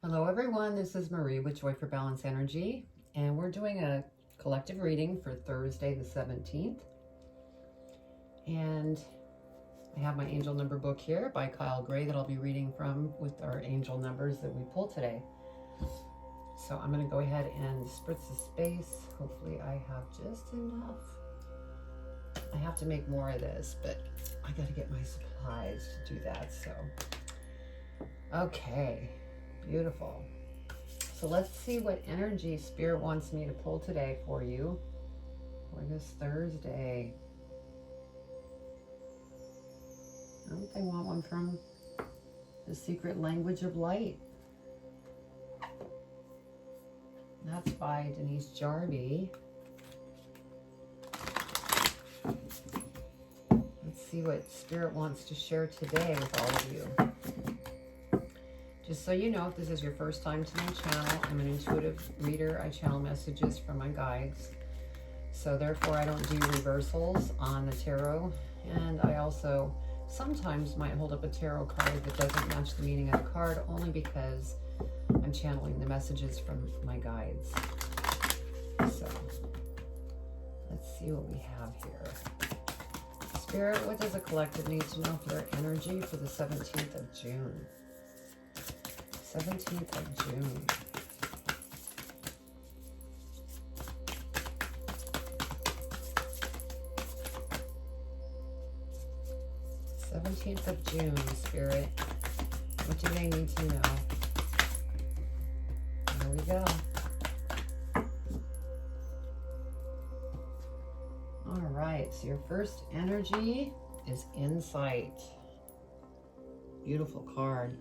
Hello everyone, this is Marie with Joy for Balance Energy, and we're doing a collective reading for Thursday the 17th. And I have my angel number book here by Kyle Gray that I'll be reading from with our angel numbers that we pulled today. So I'm going to go ahead and spritz the space. Hopefully I have just enough. I have to make more of this, but I got to get my supplies to do that. So, okay. Beautiful. So let's see what energy Spirit wants me to pull today for you for this Thursday. Oh, they want one from the secret language of light. That's by Denise Jarvie. Let's see what Spirit wants to share today with all of you. Just so you know, if this is your first time to my channel, I'm an intuitive reader. I channel messages from my guides. So therefore, I don't do reversals on the tarot. And I also sometimes might hold up a tarot card that doesn't match the meaning of the card, only because I'm channeling the messages from my guides. So let's see what we have here. Spirit, what does the collective need to know for their energy for the 17th of June? 17th of June. Seventeenth of June, Spirit. What do they need to know? There we go. All right, so your first energy is insight. Beautiful card.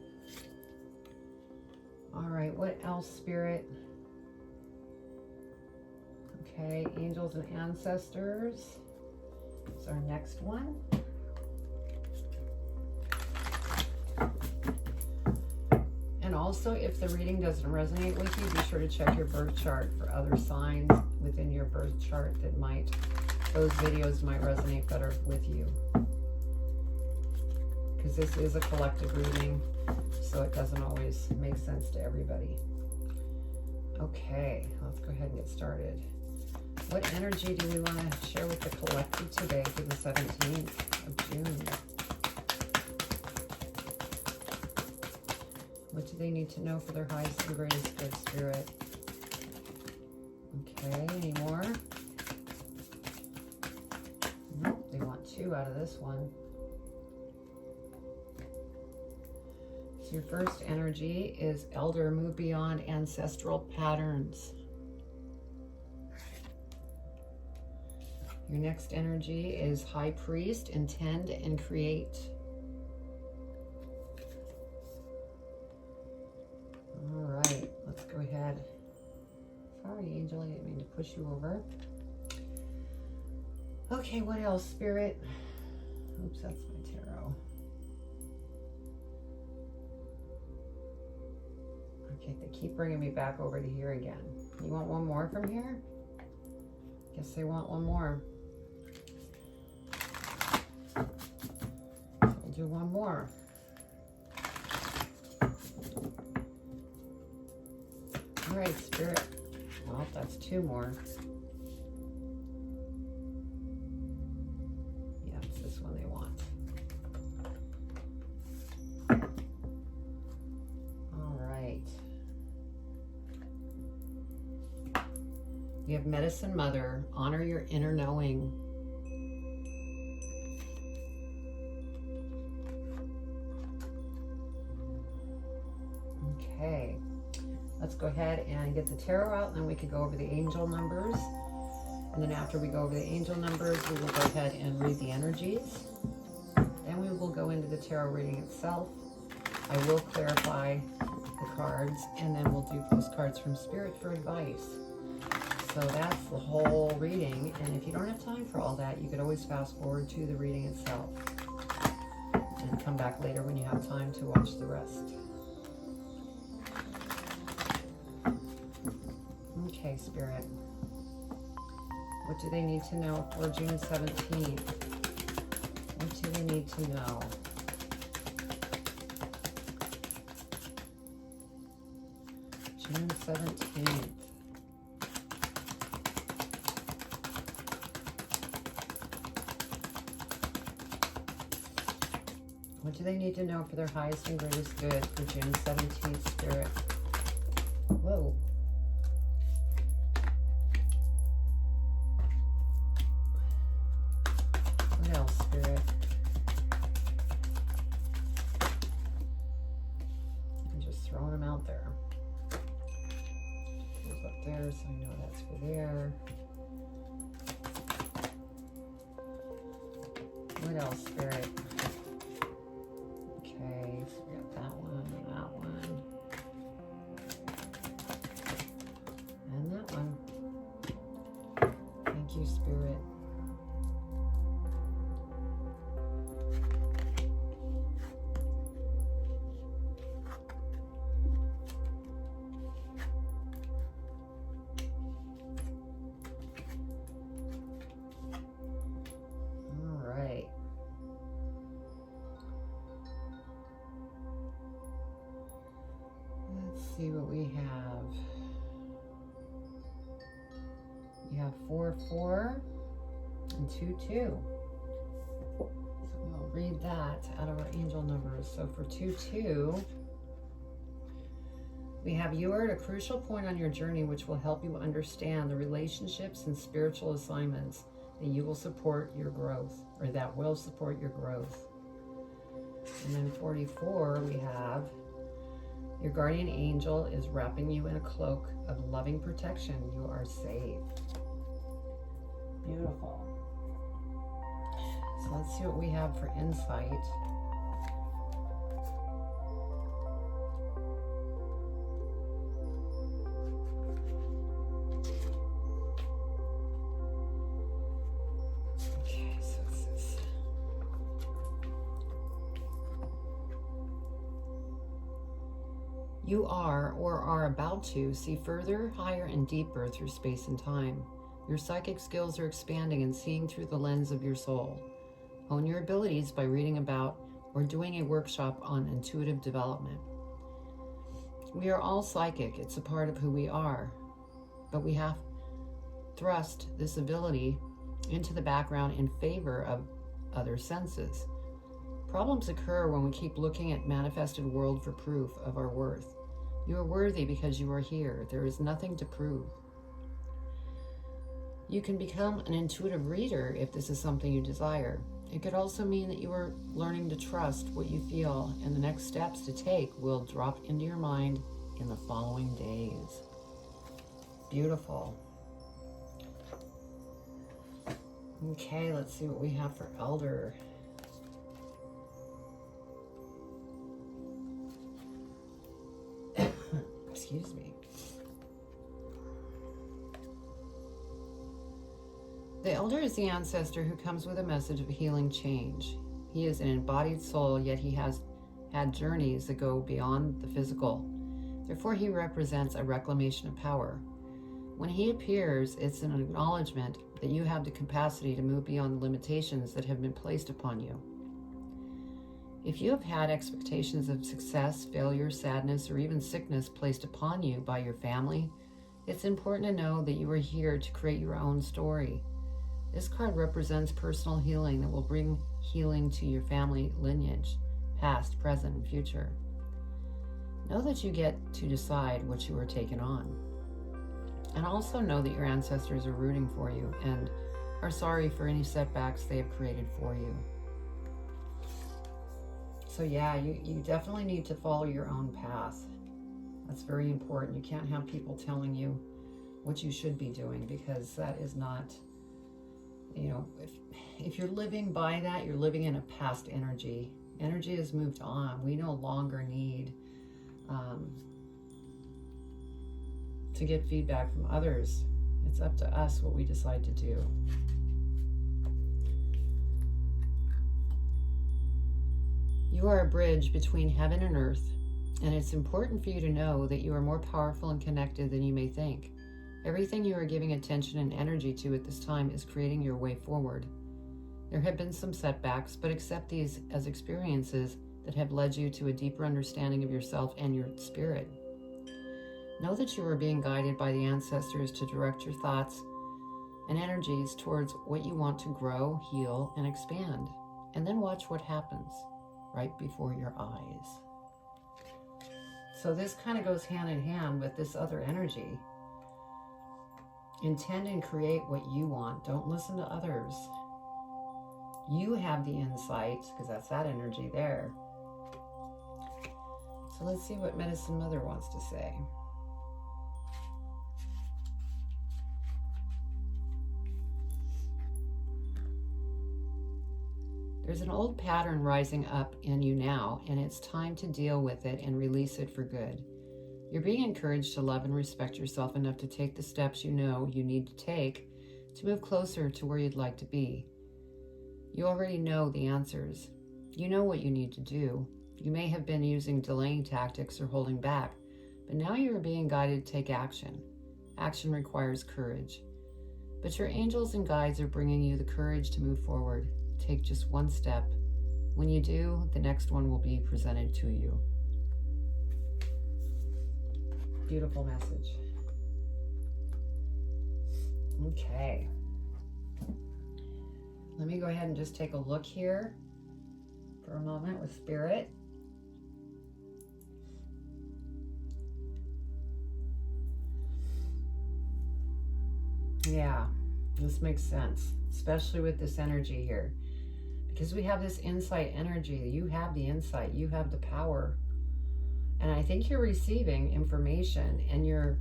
All right, what else, Spirit? Okay, angels and ancestors is our next one. And also, if the reading doesn't resonate with you, be sure to check your birth chart for other signs within your birth chart that those videos might resonate better with you. Because this is a collective reading, so it doesn't always make sense to everybody. Okay, let's go ahead and get started. What energy do we want to share with the collective today for the 17th of June? What do they need to know for their highest and greatest good, Spirit? Okay, any more? Nope, they want 2 out of this one. Your first energy is elder, move beyond ancestral patterns. Your next energy is high priest, intend and create. All right, let's go ahead. Sorry, Angel, I didn't mean to push you over. Okay, what else, Spirit? Oops, that's my tarot. Okay, they keep bringing me back over to here again. You want one more from here? Guess they want one more. We'll do one more. All right, Spirit. Well, that's 2 more. Yeah, it's this one they want. We have Medicine Mother, honor your inner knowing. Okay, let's go ahead and get the tarot out, and then we can go over the angel numbers. And then after we go over the angel numbers, we will go ahead and read the energies. Then we will go into the tarot reading itself. I will clarify the cards, and then we'll do postcards from Spirit for advice. So that's the whole reading, and if you don't have time for all that, you could always fast forward to the reading itself and come back later when you have time to watch the rest. Okay, Spirit. What do they need to know for June 17th? What do they need to know? June 17th. What do they need to know for their highest and greatest good for June 17th, Spirit? Whoa. What else, Spirit? I'm just throwing them out there. Goes up there, so I know that's for there. What else, Spirit? Okay, so we got that one, and that one. Thank you, Spirit. See what we have. We have 4, 4, and 2, 2. So we'll read that out of our angel numbers. So for 2, 2, we have you are at a crucial point on your journey which will help you understand the relationships and spiritual assignments that you will support your growth, or that will support your growth. And then 44, we have your guardian angel is wrapping you in a cloak of loving protection. You are safe. Beautiful. So let's see what we have for insight. Okay, so it says, you are, or are about to, see further, higher, and deeper through space and time. Your psychic skills are expanding and seeing through the lens of your soul. Hone your abilities by reading about or doing a workshop on intuitive development. We are all psychic. It's a part of who we are. But we have thrust this ability into the background in favor of other senses. Problems occur when we keep looking at manifested world for proof of our worth. You are worthy because you are here. There is nothing to prove. You can become an intuitive reader if this is something you desire. It could also mean that you are learning to trust what you feel, and the next steps to take will drop into your mind in the following days. Beautiful. Okay, let's see what we have for Elder. Excuse me. The Elder is the ancestor who comes with a message of healing change. He is an embodied soul, yet he has had journeys that go beyond the physical. Therefore, he represents a reclamation of power. When he appears, it's an acknowledgement that you have the capacity to move beyond the limitations that have been placed upon you. If you have had expectations of success, failure, sadness, or even sickness placed upon you by your family, it's important to know that you are here to create your own story. This card represents personal healing that will bring healing to your family lineage, past, present, and future. Know that you get to decide what you are taking on. And also know that your ancestors are rooting for you and are sorry for any setbacks they have created for you. So yeah, you definitely need to follow your own path. That's very important. You can't have people telling you what you should be doing, because that is not, you know, if you're living by that, you're living in a past energy. Energy has moved on. We no longer need to get feedback from others. It's up to us what we decide to do. You are a bridge between heaven and earth, and it's important for you to know that you are more powerful and connected than you may think. Everything you are giving attention and energy to at this time is creating your way forward. There have been some setbacks, but accept these as experiences that have led you to a deeper understanding of yourself and your spirit. Know that you are being guided by the ancestors to direct your thoughts and energies towards what you want to grow, heal, and expand. And then watch what happens right before your eyes. So this kind of goes hand in hand with this other energy. Intend and create what you want. Don't listen to others. You have the insight, because that's that energy there. So let's see what Medicine Mother wants to say. There's an old pattern rising up in you now, and it's time to deal with it and release it for good. You're being encouraged to love and respect yourself enough to take the steps you know you need to take to move closer to where you'd like to be. You already know the answers. You know what you need to do. You may have been using delaying tactics or holding back, but now you are being guided to take action. Action requires courage. But your angels and guides are bringing you the courage to move forward. Take just one step. When you do, the next one will be presented to you. Beautiful message. Okay. Let me go ahead and just take a look here for a moment with Spirit. Yeah, this makes sense, especially with this energy here. Because we have this insight energy. You have the insight. You have the power. And I think you're receiving information and you're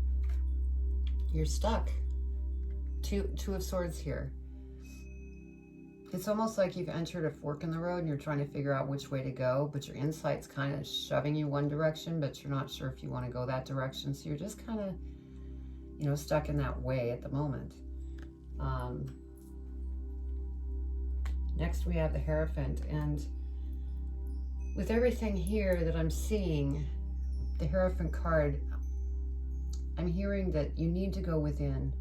stuck. Two of Swords here. It's almost like you've entered a fork in the road and you're trying to figure out which way to go, but your insight's kind of shoving you one direction, but you're not sure if you want to go that direction. So you're just kind of, stuck in that way at the moment. Next we have the Hierophant, and with everything here that I'm seeing, the Hierophant card, I'm hearing that you need to go within,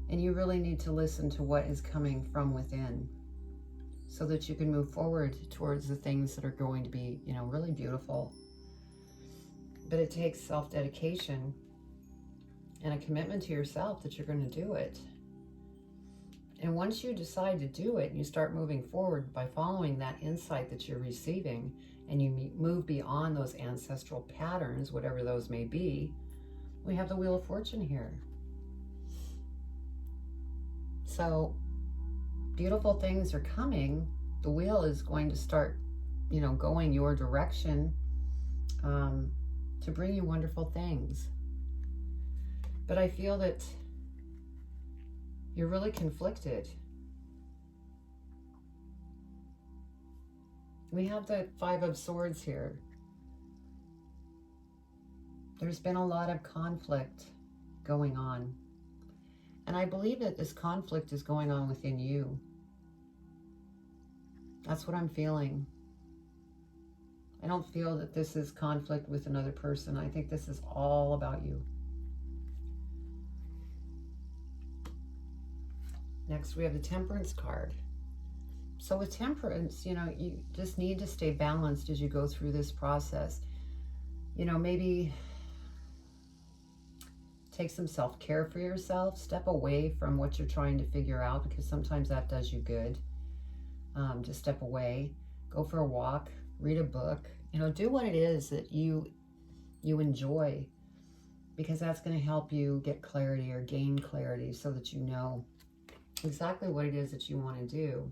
and you really need to listen to what is coming from within so that you can move forward towards the things that are going to be, really beautiful. But it takes self-dedication and a commitment to yourself that you're going to do it. And once you decide to do it and you start moving forward by following that insight that you're receiving, and you move beyond those ancestral patterns, whatever those may be, we have the Wheel of Fortune here. So beautiful things are coming. The wheel is going to start, going your direction to bring you wonderful things. But I feel that you're really conflicted. We have the Five of Swords here. There's been a lot of conflict going on. And I believe that this conflict is going on within you. That's what I'm feeling. I don't feel that this is conflict with another person. I think this is all about you. Next, we have the Temperance card. So with Temperance, you just need to stay balanced as you go through this process. Maybe take some self-care for yourself. Step away from what you're trying to figure out, because sometimes that does you good. Just step away, go for a walk, read a book, do what it is that you enjoy, because that's going to help you get clarity or gain clarity so that you know exactly what it is that you want to do.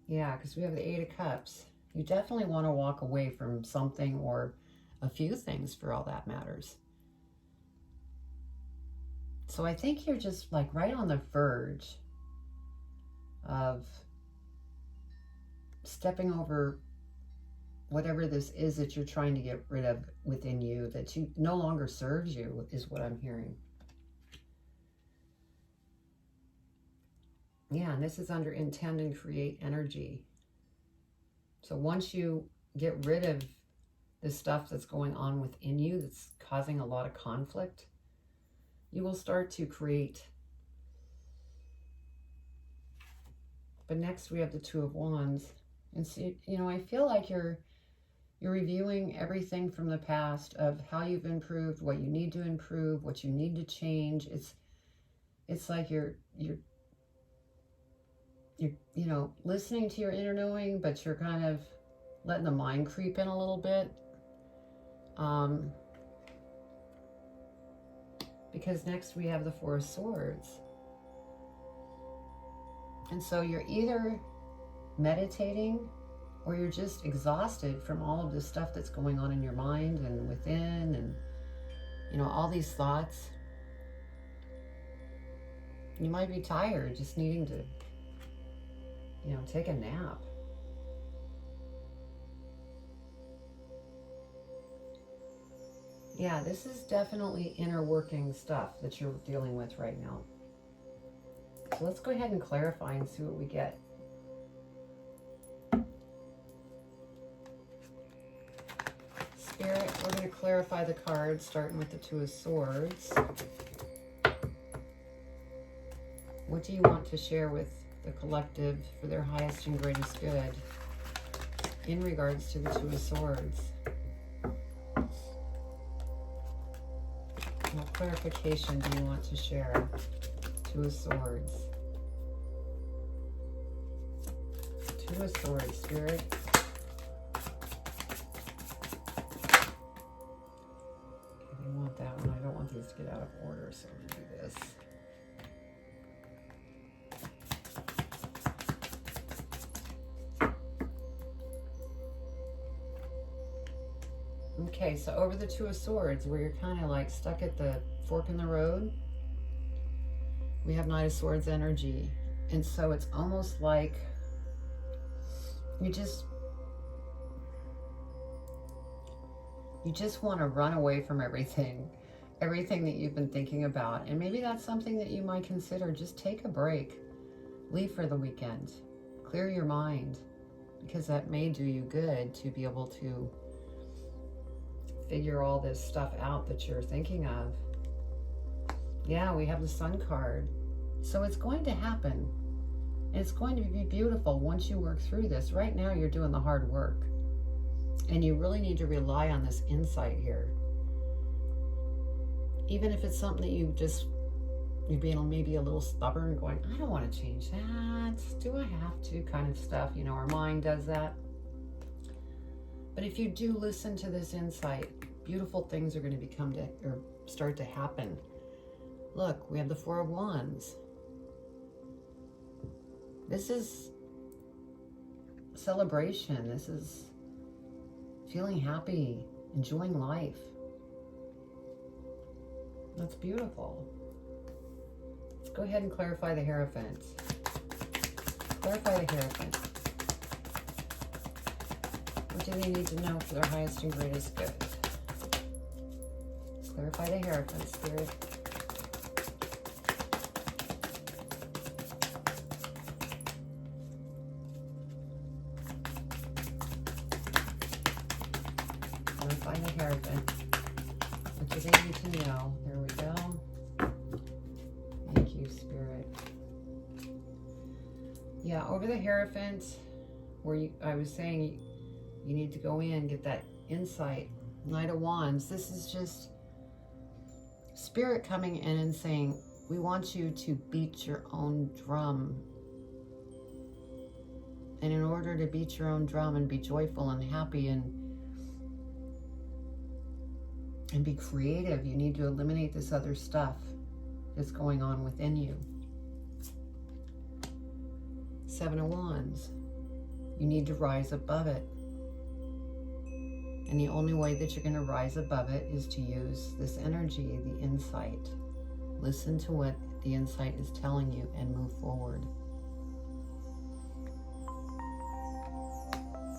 Yeah, because we have the Eight of Cups. You definitely want to walk away from something or a few things for all that matters. So I think you're just like right on the verge of stepping over whatever this is that you're trying to get rid of within you, that you no longer serves you, is what I'm hearing. Yeah, and this is under intend and create energy. So once you get rid of the stuff that's going on within you that's causing a lot of conflict, you will start to create. But next we have the Two of Wands. And so, I feel like you're You're reviewing everything from the past of how you've improved, what you need to improve, what you need to change. It's like you're you know, listening to your inner knowing, but you're kind of letting the mind creep in a little bit. Because next we have the Four of Swords. And so you're either meditating or you're just exhausted from all of this stuff that's going on in your mind and within, and, you know, all these thoughts. You might be tired, just needing to, you know, take a nap. Yeah, this is definitely inner working stuff that you're dealing with right now. So let's go ahead and clarify and see what we get. Spirit, we're going to clarify the cards, starting with the Two of Swords. What do you want to share with the collective for their highest and greatest good in regards to the Two of Swords? What clarification do you want to share? Two of Swords. Two of Swords, Spirit. Okay, we want that one. I don't want these to get out of order, so I'm going to do this. Okay, so over the Two of Swords, where you're kind of like stuck at the fork in the road, we have Knight of Swords energy. And so it's almost like you just want to run away from everything that you've been thinking about. And maybe that's something that you might consider. Just take a break, leave for the weekend, clear your mind, because that may do you good to be able to figure all this stuff out that you're thinking of. Yeah, we have the Sun card. So it's going to happen. It's going to be beautiful once you work through this. Right now, you're doing the hard work. And you really need to rely on this insight here. Even if it's something that you're being maybe a little stubborn, going, I don't want to change that. Do I have to? Kind of stuff. You know, our mind does that. But if you do listen to this insight, beautiful things are going to start to happen. Look, we have the Four of Wands. This is celebration. This is feeling happy, enjoying life. That's beautiful. Let's go ahead and clarify the Hierophant. Clarify the Hierophant. What do they need to know for their highest and greatest good? Clarify the Hierophant, Spirit. Clarify the Hierophant. What do they need to know? There we go. Thank you, Spirit. Yeah, over the Hierophant, where I was saying you need to go in, get that insight. Knight of Wands. This is just Spirit coming in and saying, we want you to beat your own drum. And in order to beat your own drum and be joyful and happy and be creative, you need to eliminate this other stuff that's going on within you. Seven of Wands. You need to rise above it. And the only way that you're going to rise above it is to use this energy, the insight. Listen to what the insight is telling you and move forward.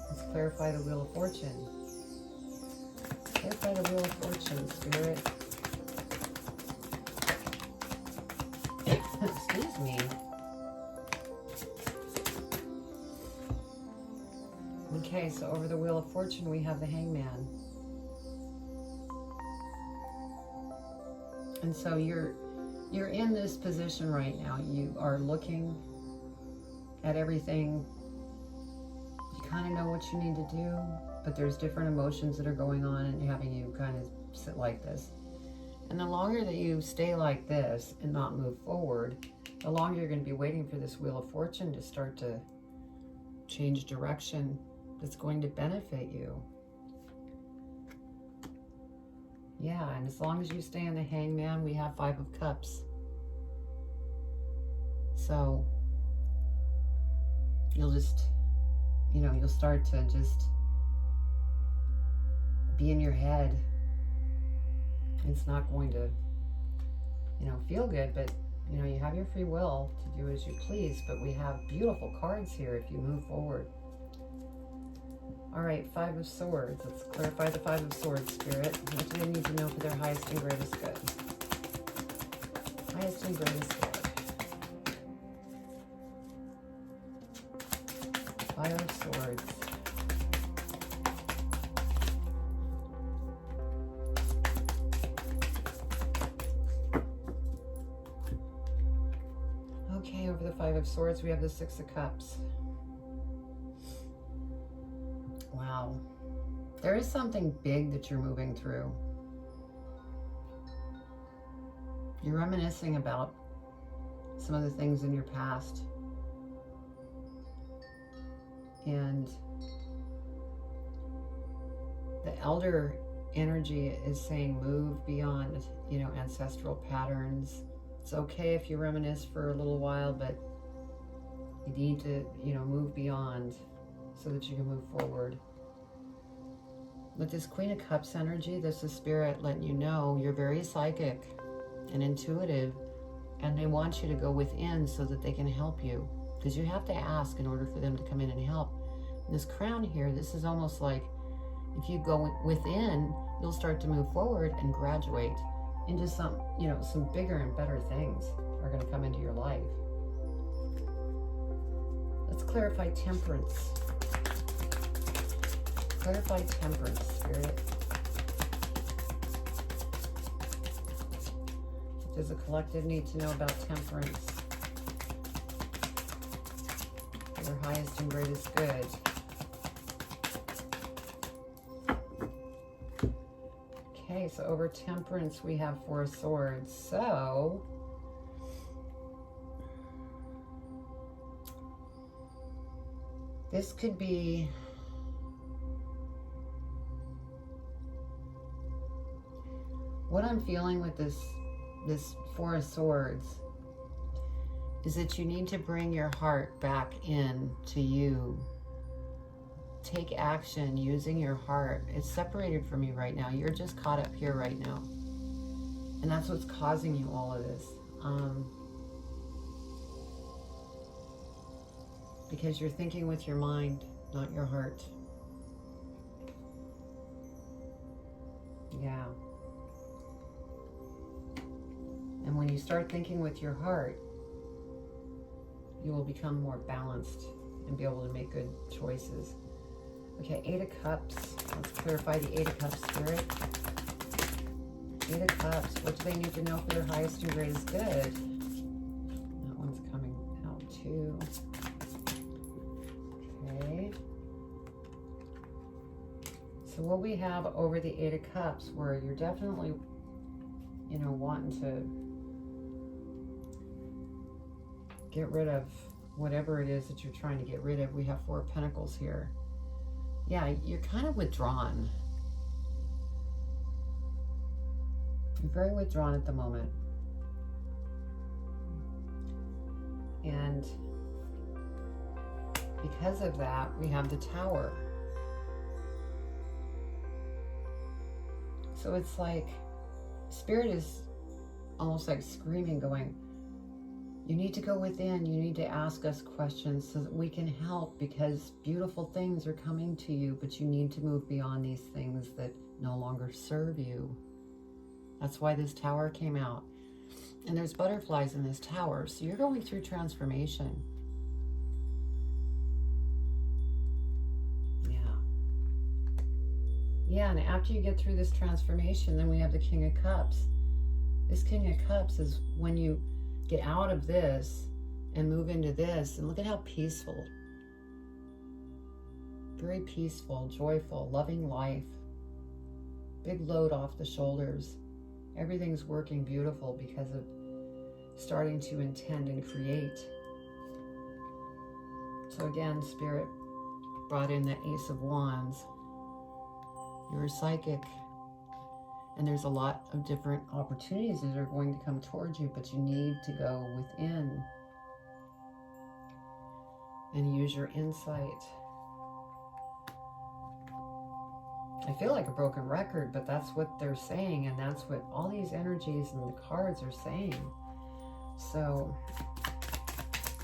Let's clarify the Wheel of Fortune. Clarify the Wheel of Fortune, Spirit. Excuse me. Okay, so over the Wheel of Fortune, we have the Hangman. And so you're in this position right now. You are looking at everything. You kind of know what you need to do, but there's different emotions that are going on and having you kind of sit like this. And the longer that you stay like this and not move forward, the longer you're going to be waiting for this Wheel of Fortune to start to change direction that's going to benefit you. Yeah, and as long as you stay in the Hangman, we have 5 of Cups. So you'll just, you'll start to just be in your head. It's not going to, feel good, but, you have your free will to do as you please, but we have beautiful cards here if you move forward. All right, 5 of Swords. Let's clarify the 5 of Swords, Spirit. What do they need to know for their highest and greatest good? Highest and greatest good. 5 of Swords. Okay, over the 5 of Swords, we have the 6 of Cups. Wow. There is something big that you're moving through. You're reminiscing about some of the things in your past. And the elder energy is saying move beyond, ancestral patterns. It's okay if you reminisce for a little while, but you need to, move beyond so that you can move forward. With this Queen of Cups energy, this is Spirit letting you know you're very psychic and intuitive, and they want you to go within so that they can help you, because you have to ask in order for them to come in and help. And this crown here, this is almost like if you go within, you'll start to move forward and graduate into some, some bigger and better things are going to come into your life. Let's clarify Temperance. Clarify Temperance, Spirit. What does the collective need to know about Temperance? For their highest and greatest good. Okay, so over Temperance, we have 4 swords. So this could be what I'm feeling with this 4 of Swords is that you need to bring your heart back in to you. Take action using your heart. It's separated from you right now. You're just caught up here right now. And that's what's causing you all of this. Because you're thinking with your mind, not your heart. Yeah. And when you start thinking with your heart, you will become more balanced and be able to make good choices. Okay, 8 of Cups. Let's clarify the 8 of Cups, Spirit. 8 of Cups. What do they need to know for their highest and greatest good? That one's coming out too. Okay. So what we have over the 8 of Cups, where you're definitely, wanting to get rid of whatever it is that you're trying to get rid of. We have 4 of Pentacles here. Yeah, you're kind of withdrawn. You're very withdrawn at the moment. And because of that, we have the Tower. So it's like Spirit is almost like screaming, going, you need to go within. You need to ask us questions so that we can help, because beautiful things are coming to you, but you need to move beyond these things that no longer serve you. That's why this Tower came out. And there's butterflies in this Tower. So you're going through transformation. Yeah, and after you get through this transformation, then we have the King of Cups. This King of Cups is when you get out of this and move into this, and look at how peaceful Very peaceful, joyful, loving life. Big load off the shoulders. Everything's working beautiful because of starting to intend and create. So again, Spirit brought in the Ace of Wands. You're psychic, and there's a lot of different opportunities that are going to come towards you, but you need to go within and use your insight. I feel like a broken record, but that's what they're saying, and that's what all these energies and the cards are saying. So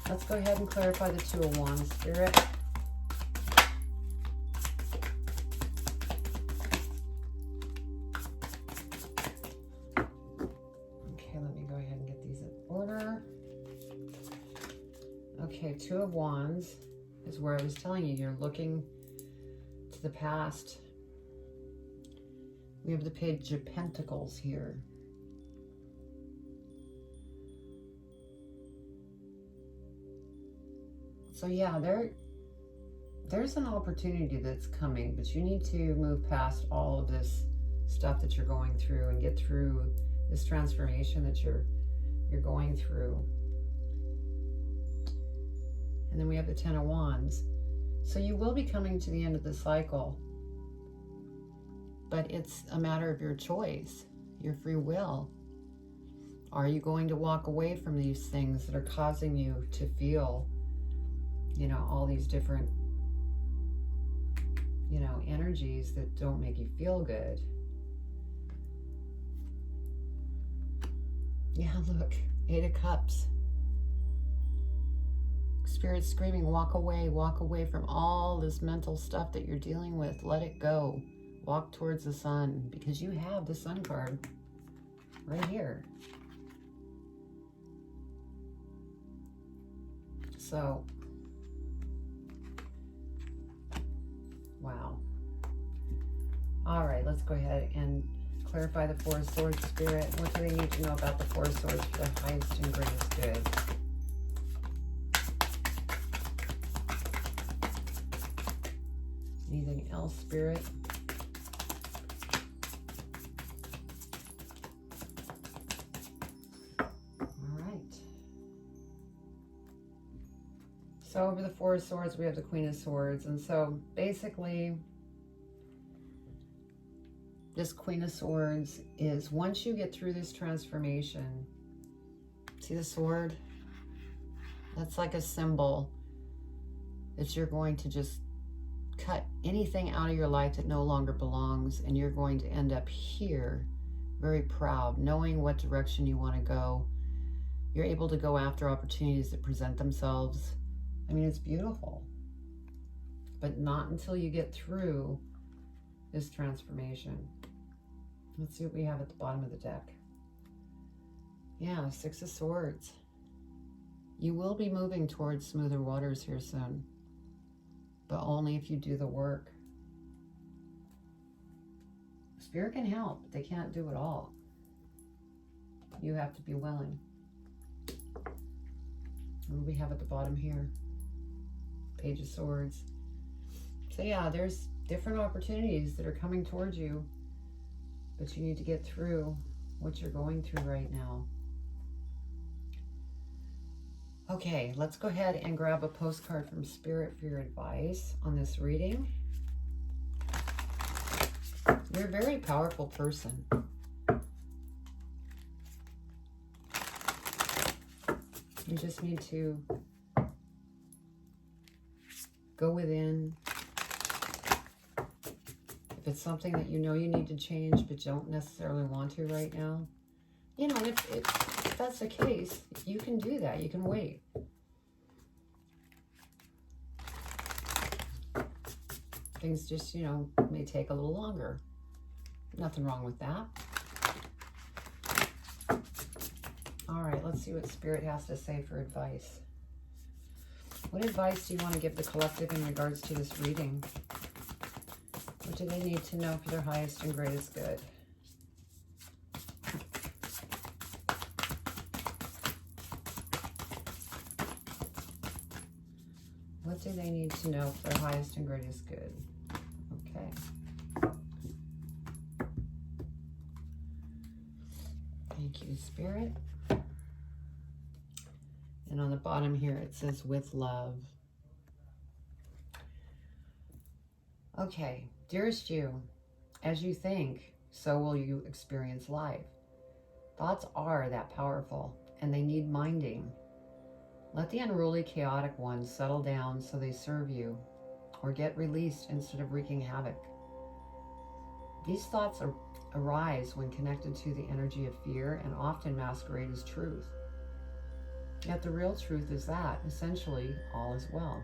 let's go ahead and clarify the Two of Wands, Spirit. Okay, let me go ahead and get these in order. Okay, Two of Wands is where I was telling you, you're looking to the past. We have the Page of Pentacles here. So yeah, there's an opportunity that's coming, but you need to move past all of this stuff that you're going through and get through this transformation that you're going through. And then we have the Ten of Wands. So you will be coming to the end of the cycle, but it's a matter of your choice, your free will. Are you going to walk away from these things that are causing you to feel, you know, all these different, you know, energies that don't make you feel good? Yeah, look, Eight of Cups. Spirit's screaming, walk away from all this mental stuff that you're dealing with. Let it go. Walk towards the sun, because you have the Sun card right here. So, wow. All right, let's go ahead and clarify the Four of Swords, Spirit. What do they need to know about the Four of Swords for the highest and greatest good? Anything else, Spirit? So over the Four of Swords, we have the Queen of Swords. And so basically, this Queen of Swords is, once you get through this transformation, see the sword? That's like a symbol that you're going to just cut anything out of your life that no longer belongs, and you're going to end up here, very proud, knowing what direction you want to go. You're able to go after opportunities that present themselves. I mean, it's beautiful, but not until you get through this transformation. Let's see what we have at the bottom of the deck. Yeah, Six of Swords. You will be moving towards smoother waters here soon, but only if you do the work. Spirit can help, but they can't do it all. You have to be willing. What do we have at the bottom here? Page of Swords. So yeah, there's different opportunities that are coming towards you, but you need to get through what you're going through right now. Okay, let's go ahead and grab a postcard from Spirit for your advice on this reading. You're a very powerful person. You just need to go within. If it's something that you know you need to change but don't necessarily want to right now, you know, if that's the case, you can do that. You can wait. Things just, you know, may take a little longer. Nothing wrong with that. All right, let's see what Spirit has to say for advice. What advice do you want to give the collective in regards to this reading? What do they need to know for their highest and greatest good? What do they need to know for their highest and greatest good. Okay. Thank you, Spirit. And on the bottom here, it says, with love. Okay, dearest you, as you think, so will you experience life. Thoughts are that powerful, and they need minding. Let the unruly, chaotic ones settle down so they serve you, or get released instead of wreaking havoc. These thoughts arise when connected to the energy of fear and often masquerade as truth. Yet the real truth is that, essentially, all is well.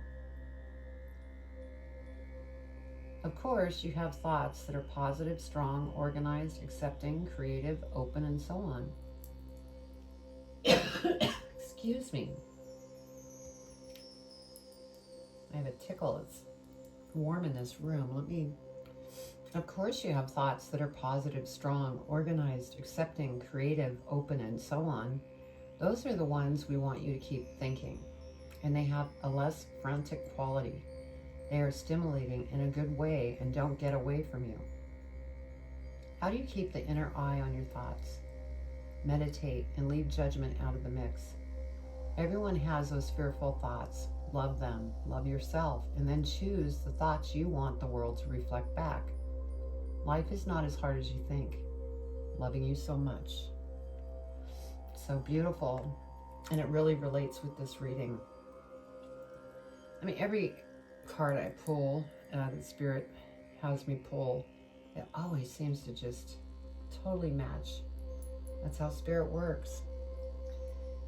Of course, you have thoughts that are positive, strong, organized, accepting, creative, open, and so on. Excuse me. I have a tickle. It's warm in this room. Of course, you have thoughts that are positive, strong, organized, accepting, creative, open, and so on. Those are the ones we want you to keep thinking, and they have a less frantic quality. They are stimulating in a good way and don't get away from you. How do you keep the inner eye on your thoughts? Meditate and leave judgment out of the mix. Everyone has those fearful thoughts. Love them, love yourself, and then choose the thoughts you want the world to reflect back. Life is not as hard as you think. Loving you so much. So beautiful, and it really relates with this reading. I mean, every card I pull, that Spirit has me pull, it always seems to just totally match. That's how Spirit works.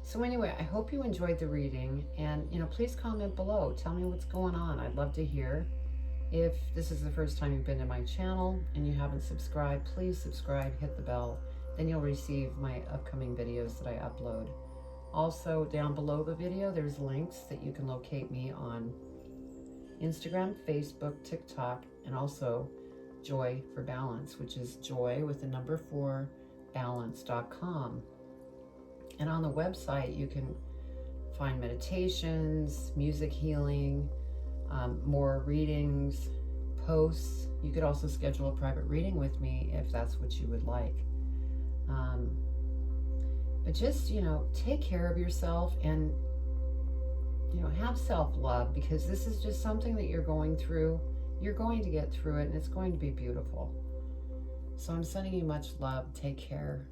So anyway, I hope you enjoyed the reading, and please comment below. Tell me what's going on. I'd love to hear. If this is the first time you've been to my channel and you haven't subscribed, please subscribe, hit the bell. Then you'll receive my upcoming videos that I upload. Also, down below the video, there's links that you can locate me on Instagram, Facebook, TikTok, and also Joy for Balance, which is joy with the number 4 balance.com. And on the website, you can find meditations, music healing, more readings, posts. You could also schedule a private reading with me if that's what you would like. But just, take care of yourself and, have self-love, because this is just something that you're going through. You're going to get through it, and it's going to be beautiful. So I'm sending you much love. Take care.